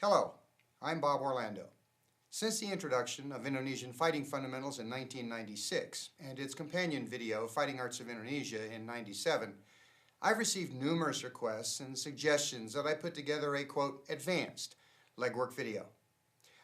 Hello, I'm Bob Orlando. Since the introduction of Indonesian fighting fundamentals in 1996 and its companion video, Fighting Arts of Indonesia, in 1997, I've received numerous requests and suggestions that I put together a, quote, advanced legwork video.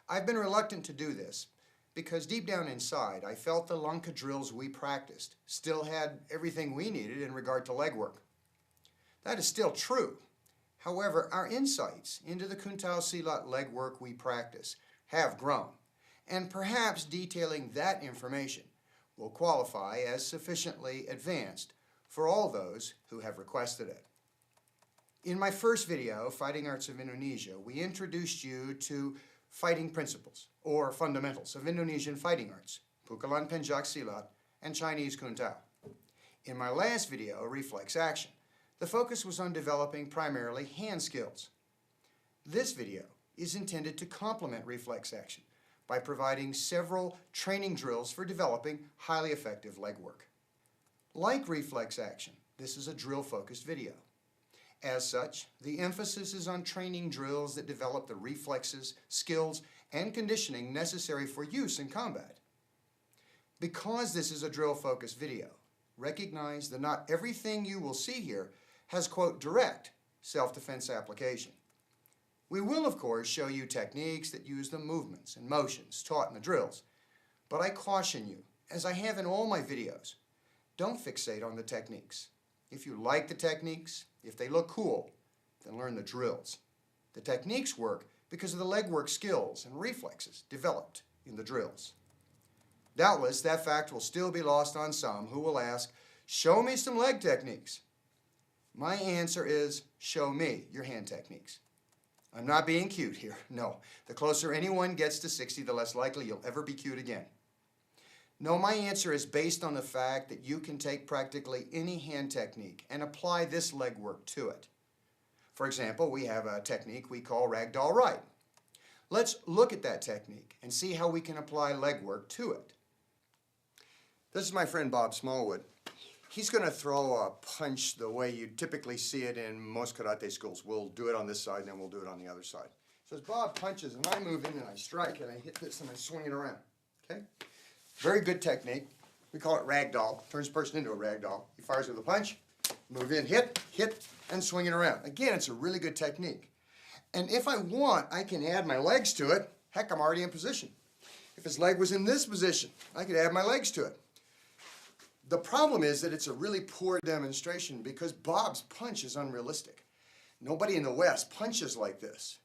I've been reluctant to do this because deep down inside I felt the Langkah drills we practiced still had everything we needed in regard to legwork. That is still true. However, our insights into the Kuntao Silat legwork we practice have grown, and perhaps detailing that information will qualify as sufficiently advanced for all those who have requested it. In my first video, Fighting Arts of Indonesia, we introduced you to fighting principles, or fundamentals, of Indonesian fighting arts, Pukulan Pencak Silat and Chinese Kuntao. In my last video, Reflex Action, the focus was on developing primarily hand skills. This video is intended to complement reflex action by providing several training drills for developing highly effective leg work. Like reflex action, this is a drill-focused video. As such, the emphasis is on training drills that develop the reflexes, skills, and conditioning necessary for use in combat. Because this is a drill-focused video, recognize that not everything you will see here has, quote, direct self-defense application. We will, of course, show you techniques that use the movements and motions taught in the drills, but I caution you, as I have in all my videos, don't fixate on the techniques. If you like the techniques, if they look cool, then learn the drills. The techniques work because of the legwork skills and reflexes developed in the drills. Doubtless, that fact will still be lost on some who will ask, show me some leg techniques. My answer is, show me your hand techniques. I'm not being cute here. No, the closer anyone gets to 60, the less likely you'll ever be cute again. No, my answer is based on the fact that you can take practically any hand technique and apply this leg work to it. For example, we have a technique we call ragdoll right. Let's look at that technique and see how we can apply leg work to it. This is my friend Bob Smallwood. He's going to throw a punch the way you typically see it in most karate schools. We'll do it on this side and then we'll do it on the other side. So as Bob punches and I move in and I strike and I hit this and I swing it around. Okay? Very good technique. We call it ragdoll. Turns a person into a ragdoll. He fires with a punch, move in, hit, and swing it around. Again, it's a really good technique. And if I want, I can add my legs to it. Heck, I'm already in position. If his leg was in this position, I could add my legs to it. The problem is that it's a really poor demonstration because Bob's punch is unrealistic. Nobody in the West punches like this.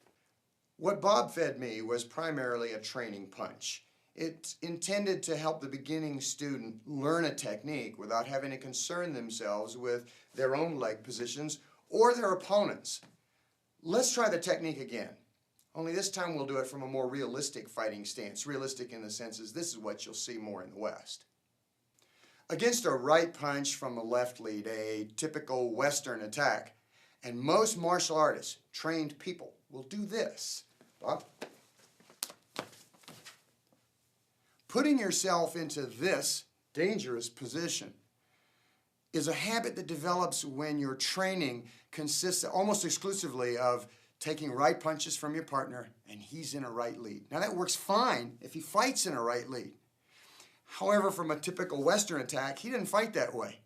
What Bob fed me was primarily a training punch. It's intended to help the beginning student learn a technique without having to concern themselves with their own leg positions or their opponents. Let's try the technique again. Only this time we'll do it from a more realistic fighting stance. Realistic in the sense is this is what you'll see more in the West. Against a right punch from a left lead, a typical Western attack, and most martial artists, trained people, will do this. Bob? Putting yourself into this dangerous position is a habit that develops when your training consists almost exclusively of taking right punches from your partner and he's in a right lead. Now that works fine if he fights in a right lead. However, from a typical Western attack, he didn't fight that way.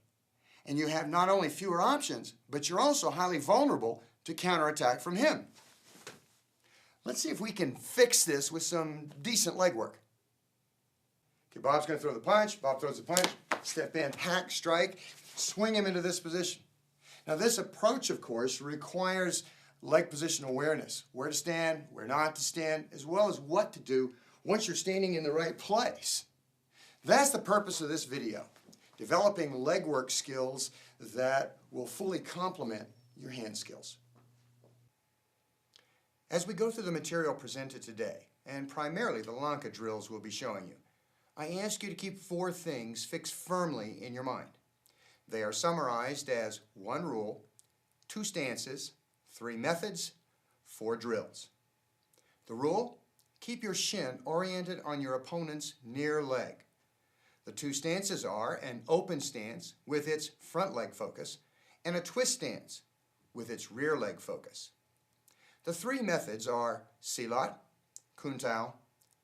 And you have not only fewer options, but you're also highly vulnerable to counterattack from him. Let's see if we can fix this with some decent leg work. Okay, Bob's going to throw the punch. Bob throws the punch. Step in, hack, strike, swing him into this position. Now this approach, of course, requires leg position awareness. Where to stand, where not to stand, as well as what to do once you're standing in the right place. That's the purpose of this video, developing legwork skills that will fully complement your hand skills. As we go through the material presented today, and primarily the Langkah drills we'll be showing you, I ask you to keep 4 things fixed firmly in your mind. They are summarized as 1 rule, 2 stances, 3 methods, 4 drills. The rule, keep your shin oriented on your opponent's near leg. The 2 stances are an open stance with its front leg focus and a twist stance with its rear leg focus. The three methods are Silat, Kun-Tao,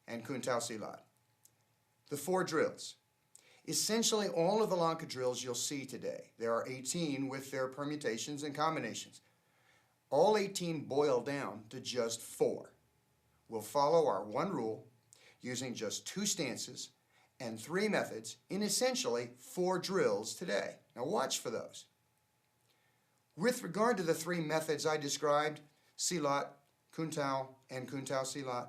and Kun-Tao Silat. The four drills. Essentially all of the Lanka drills you'll see today. There are 18 with their permutations and combinations. All 18 boil down to just 4. We'll follow our one rule using just 2 stances and 3 methods in essentially 4 drills today. Now watch for those. With regard to the 3 methods I described, Silat, Kun-Tao, and Kun-Tao Silat,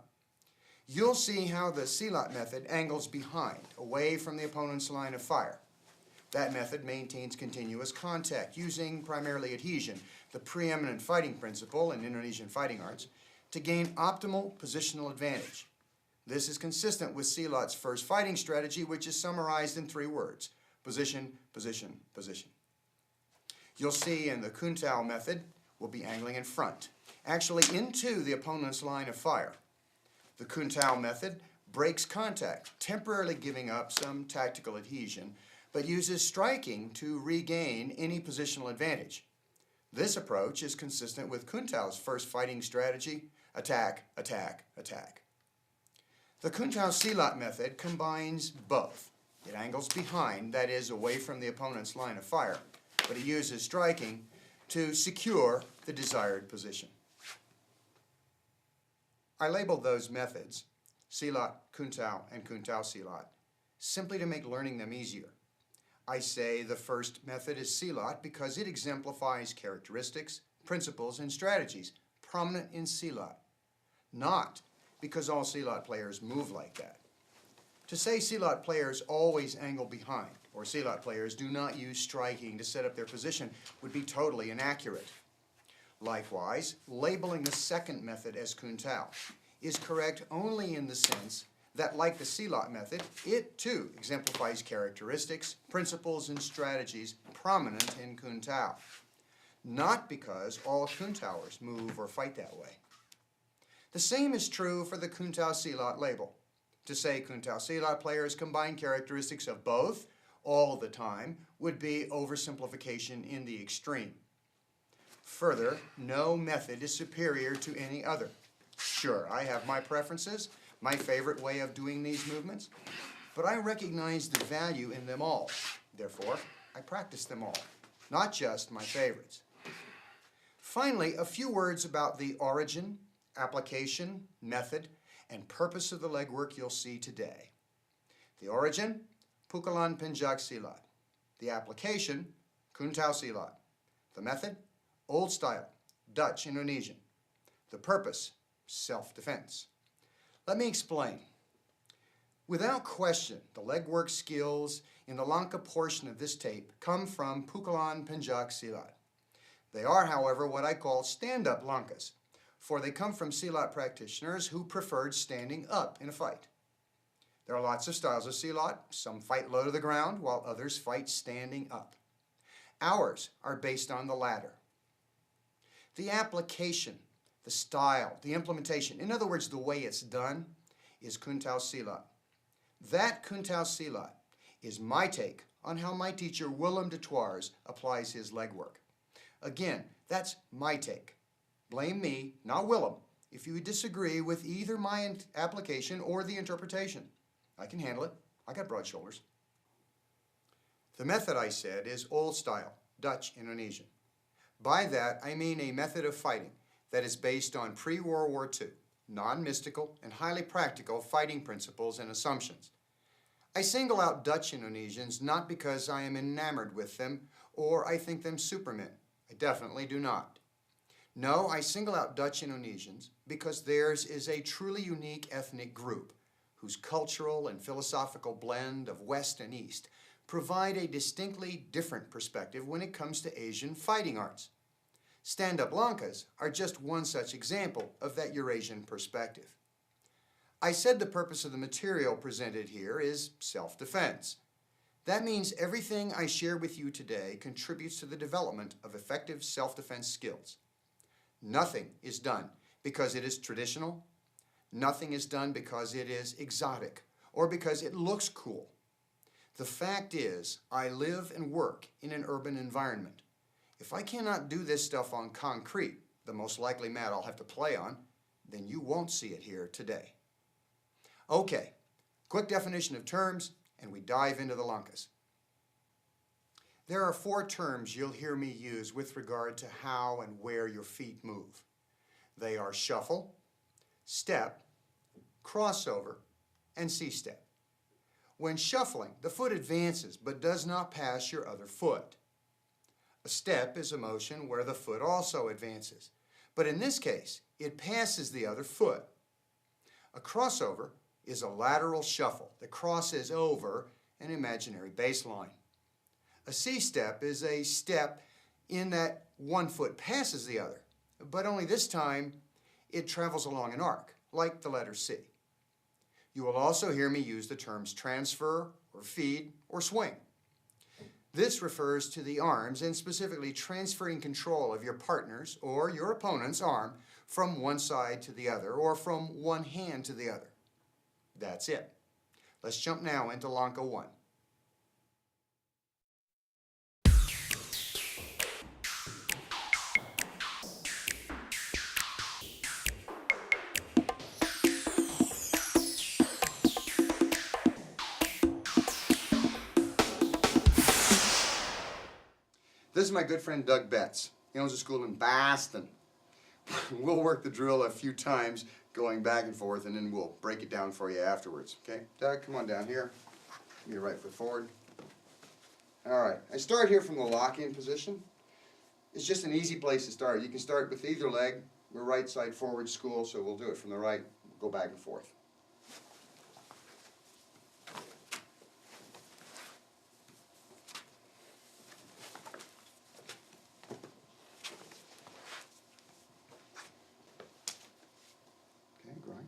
you'll see how the Silat method angles behind, away from the opponent's line of fire. That method maintains continuous contact using primarily adhesion, the preeminent fighting principle in Indonesian fighting arts, to gain optimal positional advantage. This is consistent with Silat's first fighting strategy, which is summarized in 3 words: position, position, position. You'll see in the Kun-Tao method, we'll be angling in front, actually into the opponent's line of fire. The Kun-Tao method breaks contact, temporarily giving up some tactical adhesion, but uses striking to regain any positional advantage. This approach is consistent with Kun-Tao's first fighting strategy: attack, attack, attack. The Kun-Tao Silat method combines both. It angles behind, that is, away from the opponent's line of fire, but it uses striking to secure the desired position. I labeled those methods, Silat, Kun-Tao, and Kun-Tao Silat, simply to make learning them easier. I say the first method is Silat because it exemplifies characteristics, principles, and strategies prominent in Silat, not because all Silat players move like that. To say Silat players always angle behind, or Silat players do not use striking to set up their position, would be totally inaccurate. Likewise, labeling the second method as Kun-Tao is correct only in the sense that, like the Silat method, it too exemplifies characteristics, principles, and strategies prominent in Kun-Tao, not because all Kun-Taoers move or fight that way. The same is true for the Kun-Tao Silat label. To say Kun-Tao Silat players combine characteristics of both all the time would be oversimplification in the extreme. Further, no method is superior to any other. Sure, I have my preferences, my favorite way of doing these movements, but I recognize the value in them all. Therefore, I practice them all, not just my favorites. Finally, a few words about the origin, application, method, and purpose of the legwork you'll see today. The origin, Pukulan Pencak Silat. The application, Kun-Tao Silat. The method, Old Style, Dutch Indonesian. The purpose, self-defense. Let me explain. Without question, the legwork skills in the Lanka portion of this tape come from Pukulan Pencak Silat. They are, however, what I call stand-up Lankas, for they come from Silat practitioners who preferred standing up in a fight. There are lots of styles of Silat. Some fight low to the ground, while others fight standing up. Ours are based on the latter. The application, the style, the implementation, in other words, the way it's done, is Kun-Tao Silat. That Kun-Tao Silat is my take on how my teacher Willem de Toires applies his legwork. Again, that's my take. Blame me, not Willem, if you disagree with either my application or the interpretation. I can handle it. I got broad shoulders. The method, I said, is Old Style, Dutch Indonesian. By that, I mean a method of fighting that is based on pre-World War II, non-mystical and highly practical fighting principles and assumptions. I single out Dutch Indonesians not because I am enamored with them or I think them supermen. I definitely do not. No, I single out Dutch Indonesians because theirs is a truly unique ethnic group whose cultural and philosophical blend of West and East provide a distinctly different perspective when it comes to Asian fighting arts. Stand-up Lankas are just one such example of that Eurasian perspective. I said the purpose of the material presented here is self-defense. That means everything I share with you today contributes to the development of effective self-defense skills. Nothing is done because it is traditional. Nothing is done because it is exotic or because it looks cool. The fact is, I live and work in an urban environment. If I cannot do this stuff on concrete, the most likely mat I'll have to play on, then you won't see it here today. Okay, quick definition of terms, and we dive into the lankas. There are 4 terms you'll hear me use with regard to how and where your feet move. They are shuffle, step, crossover, and C-step. When shuffling, the foot advances but does not pass your other foot. A step is a motion where the foot also advances, but in this case, it passes the other foot. A crossover is a lateral shuffle that crosses over an imaginary baseline. A C-step is a step in that one foot passes the other, but only this time it travels along an arc, like the letter C. You will also hear me use the terms transfer, or feed, or swing. This refers to the arms and specifically transferring control of your partner's or your opponent's arm from one side to the other or from one hand to the other. That's it. Let's jump now into Lanka 1. This is my good friend Doug Betts. He owns a school in Boston. We'll work the drill a few times going back and forth, and then we'll break it down for you afterwards. Okay, Doug, come on down here. Give me your right foot forward. All right, I start here from the lock-in position. It's just an easy place to start. You can start with either leg. We're right side forward school, so we'll do it from the right, go back and forth. Grind.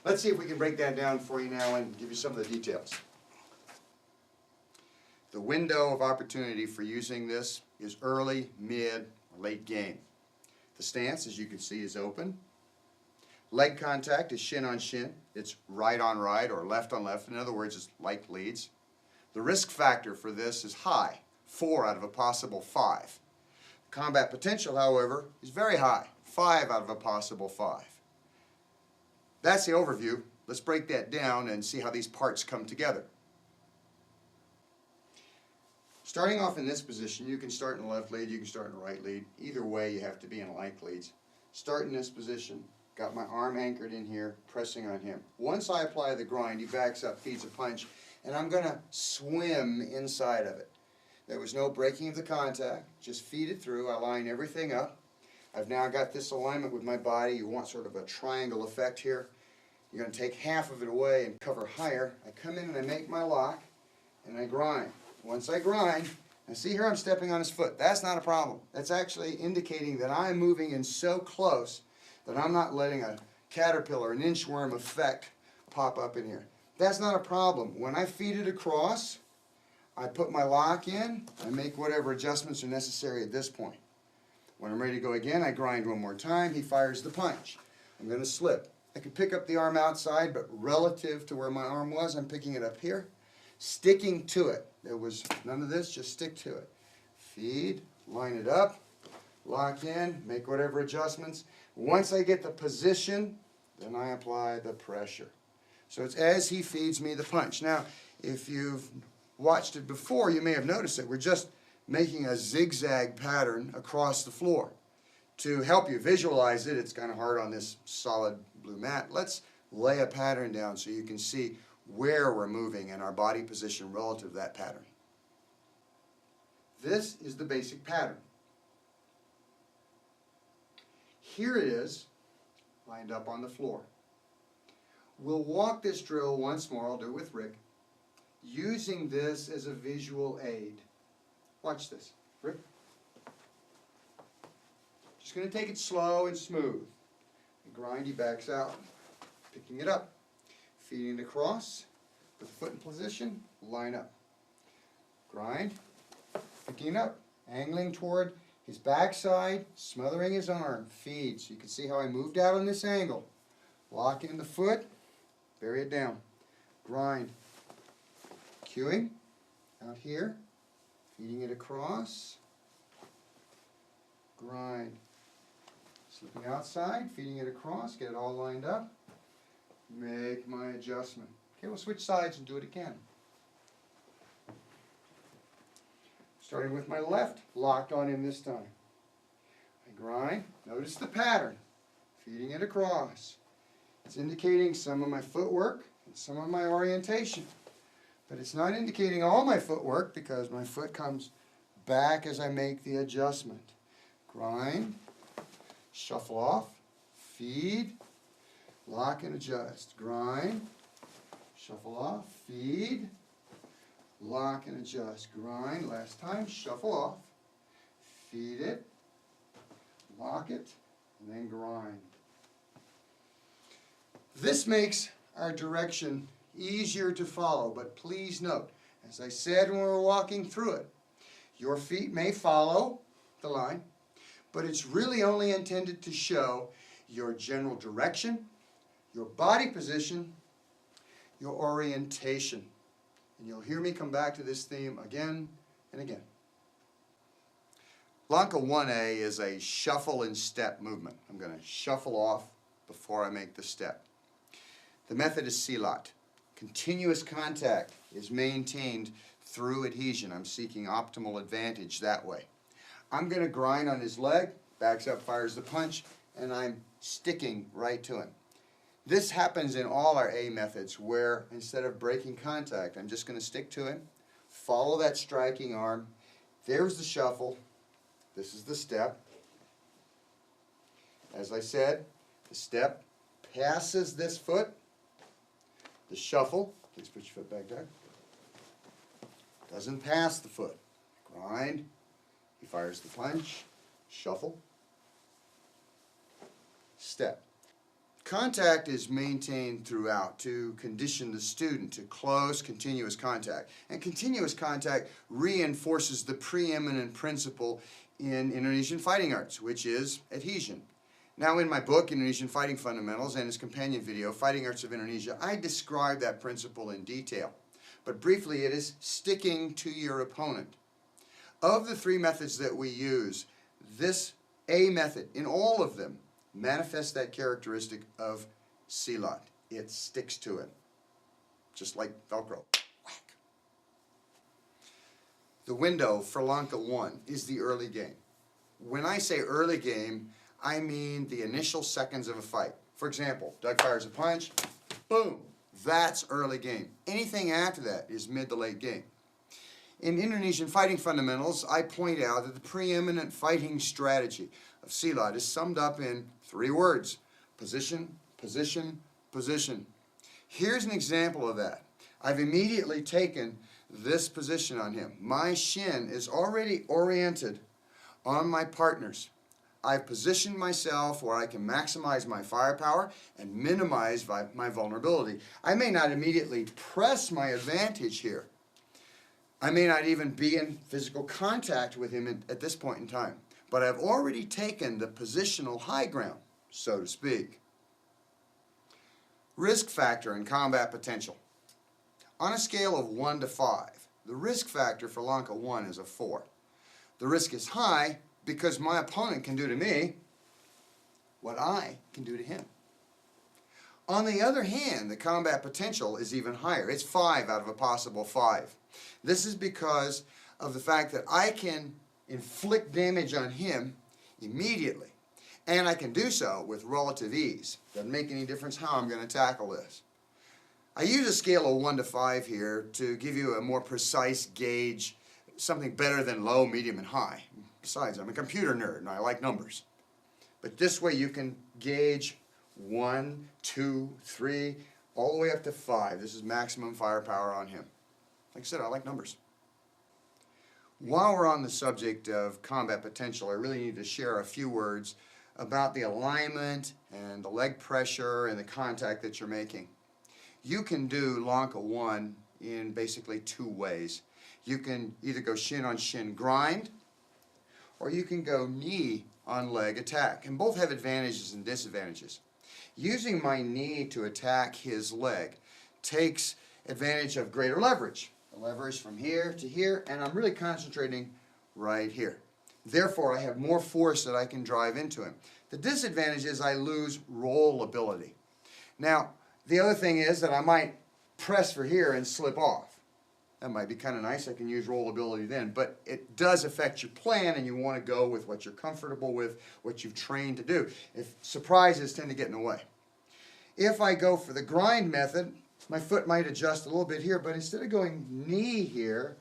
Let's see if we can break that down for you now and give you some of the details. The window of opportunity for using this is early, mid, or late game. The stance, as you can see, is open. Leg contact is shin on shin. It's right on right or left on left. In other words, it's like leads. The risk factor for this is high, 4 out of a possible 5. Combat potential, however, is very high, 5 out of a possible 5. That's the overview. Let's break that down and see how these parts come together. Starting off in this position, you can start in the left lead, you can start in the right lead. Either way, you have to be in like leads. Start in this position, got my arm anchored in here, pressing on him. Once I apply the grind, he backs up, feeds a punch, and I'm going to swim inside of it. There was no breaking of the contact, just feed it through. I line everything up. I've now got this alignment with my body. You want sort of a triangle effect here. You're going to take half of it away and cover higher. I come in and I make my lock and I grind. Once I grind, and see here I'm stepping on his foot. That's not a problem. That's actually indicating that I'm moving in so close that I'm not letting a caterpillar, an inchworm effect pop up in here. That's not a problem. When I feed it across, I put my lock in, I make whatever adjustments are necessary at this point. When I'm ready to go again, I grind one more time, he fires the punch. I'm going to slip. I can pick up the arm outside, but relative to where my arm was, I'm picking it up here, sticking to it. There was none of this, just stick to it. Feed, line it up, lock in, make whatever adjustments. Once I get the position, Then I apply the pressure. So it's as he feeds me the punch. Now, if you've watched it before, you may have noticed that we're just making a zigzag pattern across the floor. To help you visualize it, it's kind of hard on this solid blue mat. Let's lay a pattern down so you can see where we're moving and our body position relative to that pattern. This is the basic pattern. Here it is, lined up on the floor. We'll walk this drill once more, I'll do it with Rick, using this as a visual aid. Watch this. Rick? Just going to take it slow and smooth. And grind, he backs out, picking it up, feeding it across, put the foot in position, line up. Grind, picking it up, angling toward his backside, smothering his arm, feed. So you can see how I moved out on this angle. Lock in the foot, bury it down. Grind, cueing, out here, feeding it across, grind. Slipping outside, feeding it across, get it all lined up, make my adjustment. Okay, we'll switch sides and do it again. Starting with my left, locked on him this time. I grind, notice the pattern, feeding it across. It's indicating some of my footwork and some of my orientation. But it's not indicating all my footwork because my foot comes back as I make the adjustment. Grind, shuffle off, feed, lock and adjust. Grind, shuffle off, feed, lock and adjust. Grind, last time, shuffle off, feed it, lock it, and then grind. This makes our direction easier to follow, but please note, as I said when we were walking through it, your feet may follow the line, but it's really only intended to show your general direction, your body position, your orientation. And you'll hear me come back to this theme again and again. Lanka 1A is a shuffle and step movement. I'm going to shuffle off before I make the step. The method is silat. Continuous contact is maintained through adhesion. I'm seeking optimal advantage that way. I'm going to grind on his leg, backs up, fires the punch, and I'm sticking right to him. This happens in all our A methods where instead of breaking contact, I'm just going to stick to him, follow that striking arm. There's the shuffle. This is the step. As I said, the step passes this foot. The shuffle, please put your foot back there, doesn't pass the foot. Grind, he fires the punch, shuffle, step. Contact is maintained throughout to condition the student to close continuous contact. And continuous contact reinforces the preeminent principle in Indonesian fighting arts, which is adhesion. Now in my book, Indonesian Fighting Fundamentals, and its companion video, Fighting Arts of Indonesia, I describe that principle in detail. But briefly, it is sticking to your opponent. Of the three methods that we use, this A method, in all of them, manifests that characteristic of silat. It sticks to it, just like Velcro. Whack. The window for Lanka 1 is the early game. When I say early game, I mean the initial seconds of a fight. For example, Doug fires a punch, boom, that's early game. Anything after that is mid to late game. In Indonesian Fighting Fundamentals, I point out that the preeminent fighting strategy of silat is summed up in 3 words: position, position, position. Here's an example of that. I've immediately taken this position on him. My shin is already oriented on my partner's. I've positioned myself where I can maximize my firepower and minimize my vulnerability. I may not immediately press my advantage here. I may not even be in physical contact with him at this point in time. But I've already taken the positional high ground, so to speak. Risk factor and combat potential. On a scale of 1 to 5, the risk factor for Lanka 1 is a 4. The risk is high because my opponent can do to me what I can do to him. On the other hand, the combat potential is even higher. It's 5 out of a possible 5. This is because of the fact that I can inflict damage on him immediately, and I can do so with relative ease. Doesn't make any difference how I'm going to tackle this. I use a scale of 1 to 5 here to give you a more precise gauge, something better than low, medium, and high. Besides, I'm a computer nerd and I like numbers. But this way you can gauge 1, 2, 3, all the way up to 5. This is maximum firepower on him. Like I said, I like numbers. While we're on the subject of combat potential, I really need to share a few words about the alignment and the leg pressure and the contact that you're making. You can do Lanka 1 in basically 2 ways. You can either go shin on shin grind, or you can go knee on leg attack. And both have advantages and disadvantages. Using my knee to attack his leg takes advantage of greater leverage. The leverage from here to here, and I'm really concentrating right here. Therefore, I have more force that I can drive into him. The disadvantage is I lose roll ability. Now, the other thing is that I might press for here and slip off. That might be kind of nice. I can use roll ability then, but it does affect your plan, and you want to go with what you're comfortable with, what you've trained to do. If surprises tend to get in the way. If I go for the grind method, my foot might adjust a little bit here, but instead of going knee here,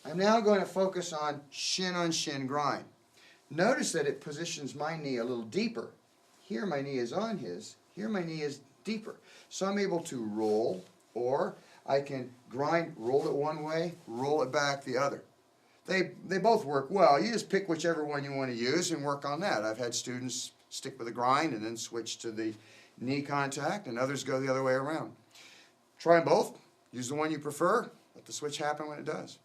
I'm now going to focus on shin grind. Notice that it positions my knee a little deeper. Here my knee is on his, here my knee is deeper. So I'm able to roll, or I can grind, roll it one way, roll it back the other. They both work well. You just pick whichever one you want to use and work on that. I've had students stick with the grind and then switch to the knee contact, and others go the other way around. Try them both. Use the one you prefer. Let the switch happen when it does.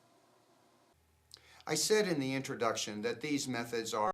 I said in the introduction that these methods are